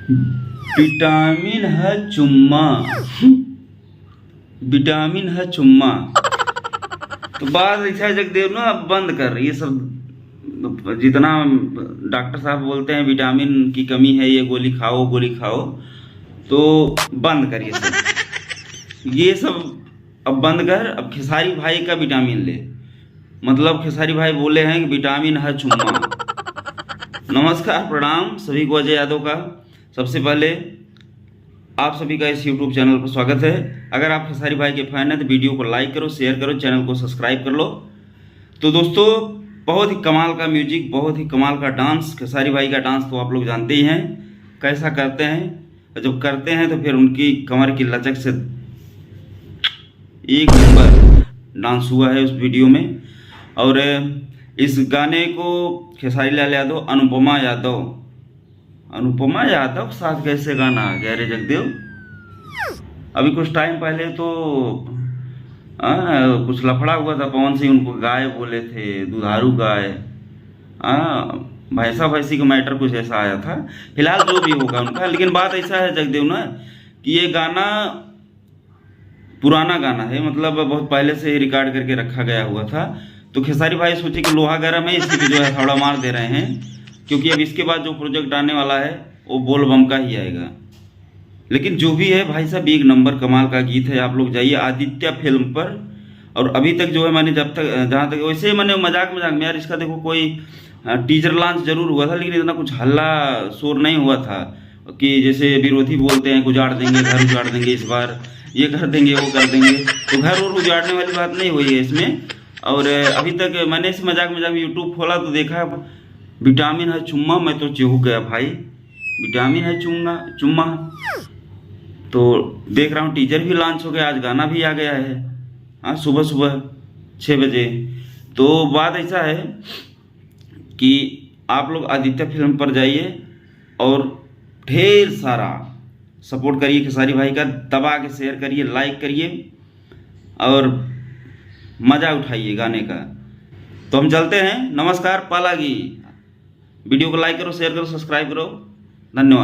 Vitamin है चुम्मा, vitamin है चुम्मा। तो बात ऐसा है जगदेव ना, अब बंद कर ये सब। जितना डॉक्टर साहब बोलते हैं विटामिन की कमी है, ये गोली खाओ गोली खाओ, तो बंद कर ये सब अब बंद कर। अब खेसारी भाई का विटामिन ले। मतलब खेसारी भाई बोले हैं कि विटामिन है चुम्मा। नमस्कार प्रणाम सभी को, अजय यादव का सबसे पहले आप सभी का इस YouTube चैनल पर स्वागत है। अगर आप खेसारी भाई के फैन हैं तो वीडियो को लाइक करो, शेयर करो, चैनल को सब्सक्राइब कर लो। तो दोस्तों, बहुत ही कमाल का म्यूजिक, बहुत ही कमाल का डांस। खेसारी भाई का डांस तो आप लोग जानते ही हैं कैसा करते हैं। जब करते हैं तो फिर उनकी कमर की लचक से एक नंबर डांस हुआ है उस वीडियो में। और इस गाने को खेसारी लाल यादव, अनुपमा यादव साथ कैसे गाना आ गया रे जगदेव। अभी कुछ टाइम पहले तो कुछ लफड़ा हुआ था, पवन सिंह उनको गाय बोले थे, दुधारू गाय। भैंसा भैंसी का मैटर कुछ ऐसा आया था। फिलहाल जो भी होगा उनका, लेकिन बात ऐसा है जगदेव ना कि ये गाना पुराना गाना है, मतलब बहुत पहले से ही रिकॉर्ड करके रखा गया हुआ था। तो खेसारी भाई सोचे कि लोहा गर्म है, इसी पे जो है थोड़ा मार दे रहे हैं, क्योंकि अब इसके बाद जो प्रोजेक्ट आने वाला है वो बोल बम का ही आएगा। लेकिन जो भी है भाई साहब, एक नंबर कमाल का गीत है। आप लोग जाइए आदित्य फिल्म पर। और अभी तक जो है मैंने जब तक जहाँ तक वैसे मैंने मजाक में यार इसका देखो कोई टीजर लॉन्च जरूर हुआ था, लेकिन इतना कुछ हल्ला शोर नहीं हुआ था कि जैसे विरोधी बोलते हैं उजाड़ देंगे, घर उजाड़ देंगे, इस बार ये कर देंगे वो कर देंगे। तो घर और उजाड़ने वाली बात नहीं हुई है इसमें। और अभी तक मैंने इस मजाक में यूट्यूब खोला तो देखा विटामिन है चुम्मा। मैं तो चिढ़ गया भाई, विटामिन है चुम्मा। तो देख रहा हूँ टीजर भी लॉन्च हो गया, आज गाना भी आ गया है। हाँ, सुबह सुबह 6 बजे। तो बात ऐसा है कि आप लोग आदित्य फिल्म पर जाइए और ढेर सारा सपोर्ट करिए खेसारी भाई का, दबा के शेयर करिए, लाइक करिए और मज़ा उठाइए गाने का। तो हम चलते हैं। नमस्कार पालागी। वीडियो को लाइक करो, शेयर करो, सब्सक्राइब करो। धन्यवाद।